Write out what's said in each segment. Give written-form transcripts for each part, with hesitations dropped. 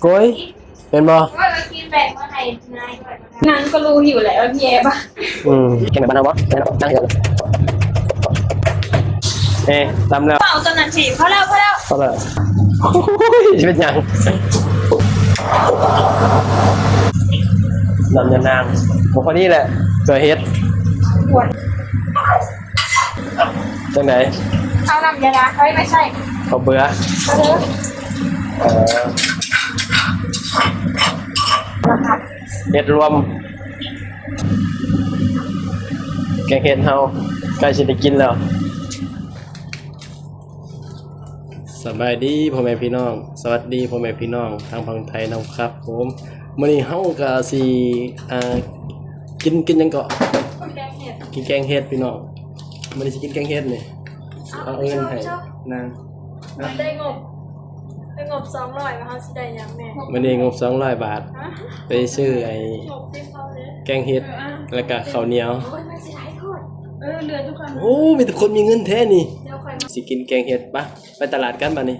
โกยเป็นบ่ก็มากินแบ่งมาให้นายด้วยนางก็รู้อยู่แหละว่าพี่แอบอ่ะแกงแบบบ้านเราบ่นั่งเถอะตำแล้วเปล่าตอนนั้นสิเขาแล้วโอ้ยเป็นยังลำยานางพอดีแหละตัวเฮ็ดปวดจังไหนเอาลำยาดาไม่ใช่เขาเบื่อเฮ็ดรวมแกงเฮ็ดเฮาใกล้สิได้กินแล้วสบายดีพ่อแม่พี่น้องสวัสดีพ่อแม่พี่น้องทางฝั่งไทยนะครับผมมื้อนี้เฮาก็สิกินหยังก็กินแกงเฮ็ดพี่น้องมื้อนี้สิกินแกงเฮ็ดนี่เอาเงินให้นางได้งบ200มาเฮาสิได้หยังแม่มื้อนี้งบ200 บาทไปซื้อไอ้แกงเฮ็ดแล้วก็ข้าวเหนียวโอ้ยมันสิหลายคนเหลือทุกคนโอ้มีแต่คนมีเงินแท้นี่สิกินแกงเฮ็ดปะไปตลาดกันบัดนี้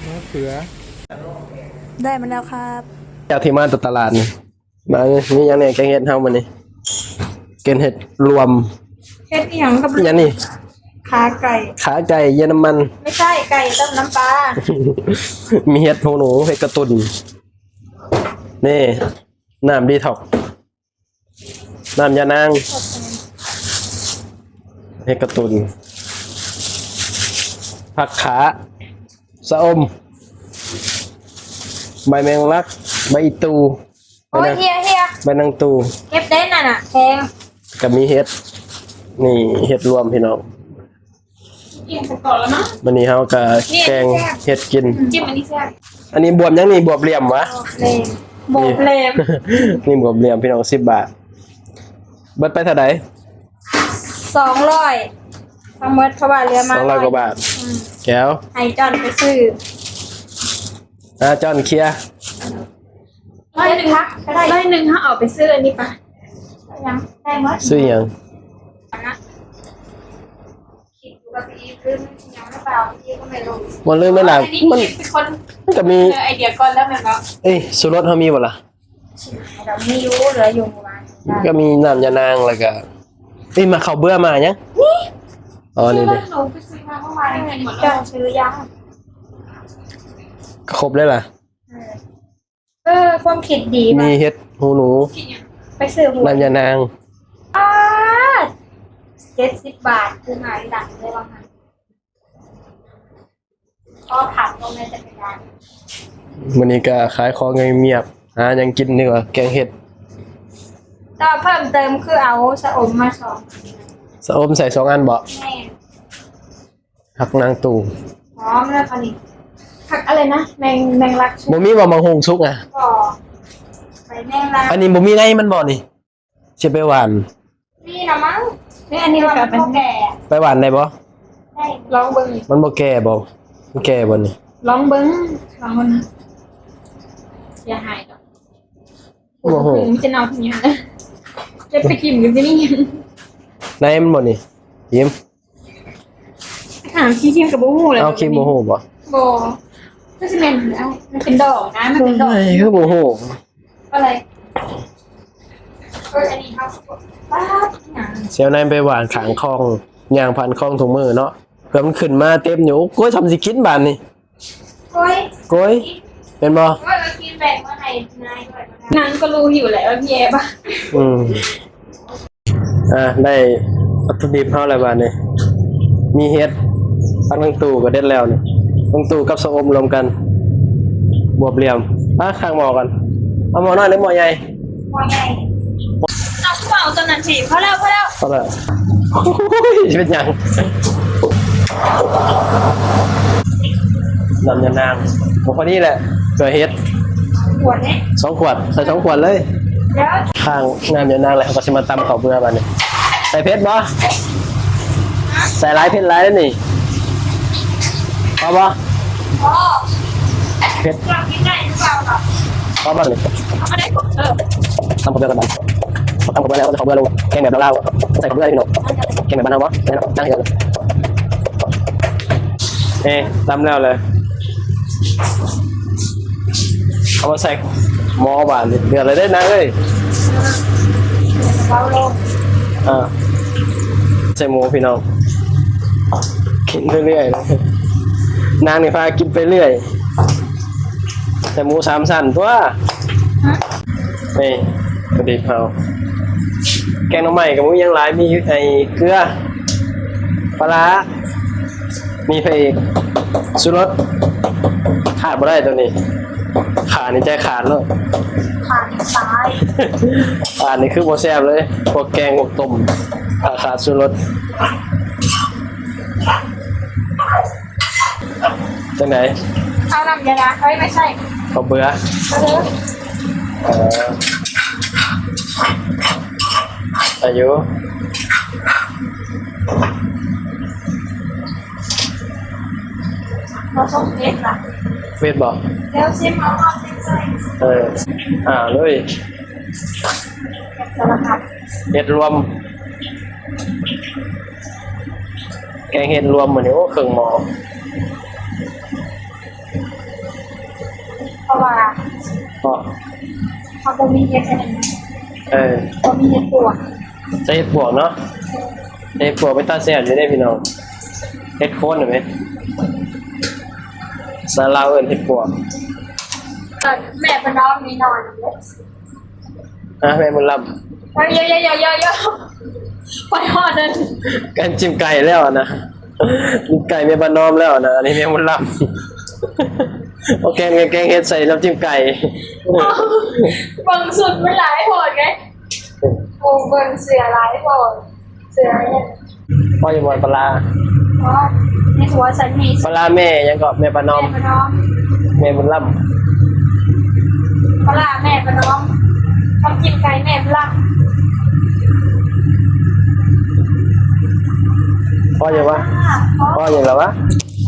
มะเขือได้มาแล้วครับจากที่มาตลาดนี่มานี่ยังเนี่ยแกงเฮ็ดเฮามื้อนี้แกงเฮ็ดรวมเฮ็ดอีหยังกับยังนี่ขาไก่เยอรมันไม่ใช่ไก่ต้มน้ำปลา มีเห็ดหูหนูเห็ดกระตุนนี่น้ำดีท็อกน้ำยานางเห็ดกระตุนผักขาสะอมใบแมงลักใบตูโอ้ยเฮียใบนางตูเก็บได้น่ะแพงกับมีเห็ดนี่เห็ดรวมพี่น้องวันนี้เขาก็แกงเห็ดกินจิ้มอันนี้แซ่บอันนี้บวบยังนี่บวบเหลี่ยมวะบวบเหลี่ยมนี่บวบเหลี่ยมพี่น้อง10 บาทเบิดไปเท่าไหร่200ทั้งหมดเขาว่าเหลือมา200 กว่าบาทแก้วให้จอนไปซื้อจอนเคลียร์ร้อยหนึ่งถ้าเอาไปซื้ออันนี้ปะยังได้หมดซื้อยังมันเริ่มไม่หลังมันจะมีไอเดียก่อนแล้วมันก็สุรสเขามีบ่ล่ะเรามีอยู่เหลืออยู่ประมาณก็มีน้ำยานางแล้วก็มาเขาเบื่อมายังอ๋อนี่เลยหนูไปซื้อมาเมื่อวานเห็นหมดแล้วซื้อยังครบเลยล่ะความคิดดีมีเห็ดหูหนูไปซื้อหูน้ำยานาง70 บาทคือหายดังเลยบางครั้งก็ขับลงในจักรยานวันนี้ก็ขายของเงียบยังกินนี่ว่าแกงเห็ดต่อเพิ่มเติมคือเอาสะอมมา2สะอมใส่2 อันบ่ผักนางตูหอมแล้วค่ะนี่ผักอะไรนะแมงลักบ่มีบ่มังหงสุกอ่ะไปแมงลักอันนี้บ่มีในมันบ่นี่สิไปหวานนี่นะมั้งนี่อันนี้เราเป็นแก่ไปหวานได้บ่ได้ลองเบิ่งมันบ่แก่บ่มันแก่บ่นี่ลองเบิ่งลองมันอย่าหายดอกโอ้โหมันจะนอนอย่างนี้จะไปกินกันที่นี่ในมันบ่นี่ยิ้มถามขี้ชิมกับโบหูเลยเอาขี้โบหูบ่ก็จะเป็นมันเป็นดอกนะมันเป็นดอกคือโบหูอะไรอันนี้ครับป้าเสียวในไปหวานขางคลองย่างผ่านคลองถุงมือเนาะเพื่อมันขึ้นมาเต็มอยู่ก้อยทำสิกินบานนี่ก้อยเป็นบ่ก้อยมากินแบ่งมาให้นายด้วยนางก็รู้อยู่แหละว่าพี่แอบได้วัตถุดิบเท่าไรบ้านนี่มีเห็ดผักนางตูกับเด็ดแล้วนี่นางตูกับสะอมรวมกันบวบเหลี่ยมข้างหม้อกันเอาหม้อน้อยหรือหม้อใหญ่หม้อใหญ่เอาเปล่าตอนนั้นสิพอแล้วเป็นยังน้ำยานางพอดีแหละเกลือเฮ็ดขวดนี้2 ขวดใส่2 ขวดเลยข้างน้ำยานางเลยเขาก็จะมาตำข้าวเบื่อมาเนี่ยใส่เพชรบ่ใส่หลายเพชรหลายแล้วนี่พอบ่เพชรพอบ่เลยตำข้าวเบื่อกันบ้างทำข้าวเบื่อแล้วข้าวเบื่อลงแกงแบบลาวๆใส่ข้าวเบื่อพี่น้องแกงแบบบ้านเราบ่นั่งเห็น ตำแล้วเลยเอามาใส่หม้อบานเดือดเลยได้นะเอ้ย เบาลง ใส่หมูพี่น้องกินเรื่อยๆนะนางนี่พากินไปเรื่อยแต่หมูสามสั้นตัวนี่กระดิบเผาแกงหน่อไม้กับหมูยังหลายมีไอ้เกลือปลาร้ามีพระเอกสุรสขาดบ่ได้ตัวนี้ขาดนี่ใจขาดเลย ผ่านซ้าย ขาดนี่คือโบแซ่บเลยพวกแกงพวกต้มขาดสุรสจังไหน เอาน้ำยาล้างเฮ้ยไม่ใช่ เขาเบื่อ เอาเลย อายุ เราส้มเล็กล่ะ เวทบอก แล้วชิมเอาความเป็นใส่ เลย สารพัด เห็ดรวม แกงเห็ดรวมเหมือนนี้โอ้เครื่องหมอ เพราะว่า เพราะ เขาบ่มีเห็ดอะไรนะบ่มีเห็ดปวก จะเห็ดปวกเนาะเห็ดปวกไปตาแซ่บอยู่ได้พี่น้องเห็ดโคนเห็นไหมสาลาวเอิ้นเห็ดปวก แม่เป็นน้องมีนอนเลย แม่บุญรับ ไปเยอะไปหอดเลย กันจิ้มไก่แล้วนะจิ้มไก่แม่บ้านน้อมแล้วนะอันนี้แม่บุญรับโอเคแกงเห็ดใส่น้ำจิ้มไก่ เบิ่งสุดไม่หลายโหดไงโอ้เบิ่งเสือหลายโหดเสือเนี่ย พ่อจะบอลปลา เพราะในหัวฉันมี ปลาแม่ยังก็แม่บ้านน้อม แม่เป็นน้อง แม่บุญรับ ปลาแม่เป็นน้องทำจิ้มไก่แม่เป็นลัก พ่อจะวะพ่ออย่างไรวะ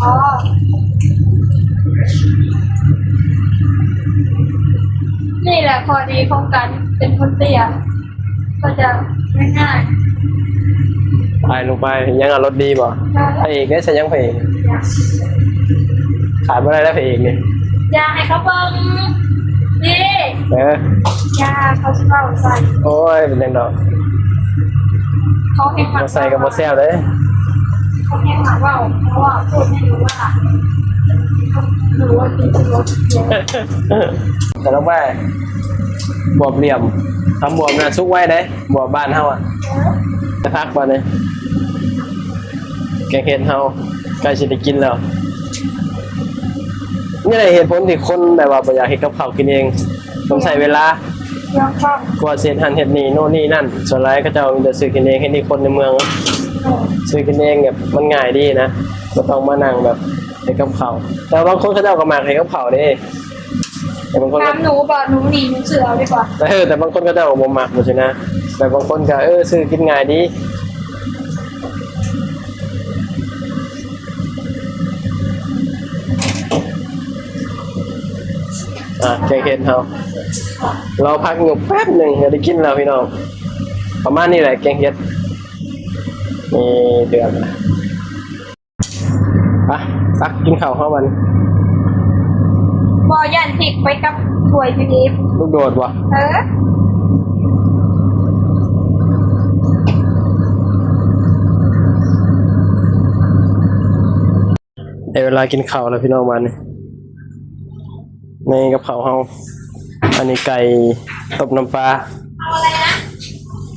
อ๋อนี่แหละข้อดีของการเป็นคนเตี้ยก็จะง่าย ไปลงไปยังรถดีบ่ ๆ พระเอกได้ใช่ยังพระเอกขายไม่ได้แล้วพระเอกนี่ อย่าให้เขาเบิ่งนี่ อย่าเขาจะเล่าใส่ โอ้ยเป็นยังดอก เขาให้หมั มาใส่กับมาแซวเลย เขาให้หมัว่าเพราะว่าพูดไม่รู้ว่าหนูว่ากินจะลดเยอะ แต่ต้องไปบวบเหลี่ยมทำบวบนะซุกไว้ได้บวบบ้านเฮาอ่ะจะพักบ่เนี่ยแกงเห็ดเฮาใกล้จะได้กินแล้วนี่แหละเหตุผลที่คนแบบว่าบ่อยากเฮ็ดกับข้าวกินเองต้องใช้เวลา ยังฟัง กว่าเศษหันเห็ดนี่โน่นนี่นั่นส่วนไรก็จะเอาแต่ซื้อกินเองให้นี่คนในเมืองซื้อกินเองแบบมันง่ายดีนะไม่ต้องมานั่งแบบเฮ็ดกับข้าวแต่บางคนเขาจะเอากระหมากเฮ็ดกับข้าวเด้แต่บางคนก็ น้ำหนูบอกหนูหนีหนูเสือเอาดีกว่า แต่บางคนก็จะเอาบ่มักบ่ใช่นะแต่บางคนก็ซื้อกินง่ายดีแกงเห็ดเฮาเราพักอยู่แป๊บหนึ่งจะได้กินแล้วพี่น้องประมาณนี้แหละแกงเห็ดมีเดือดไปกินข้าวข้าววัน บอยันผิกไปกับถวยพี่ดิฟ ลูกโดดวะได้เวลากินข้าวแล้วพี่น้องวันนี้ในกับข้าวเฮาอันนี้ไก่ต้มน้ำปลา เอาอะไรนะ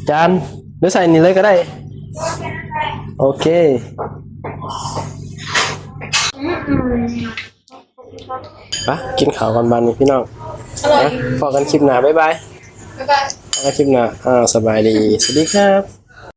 จานหรือใส่นี่เลยก็ได้โอเคไปกินข้าวกันบ้านนี้พี่น้อง อร่อย พอกันคลิปหน้าบ๊ายบาย แล้วก็ พอกันคลิปหน้าสบายดีสวัสดีครับ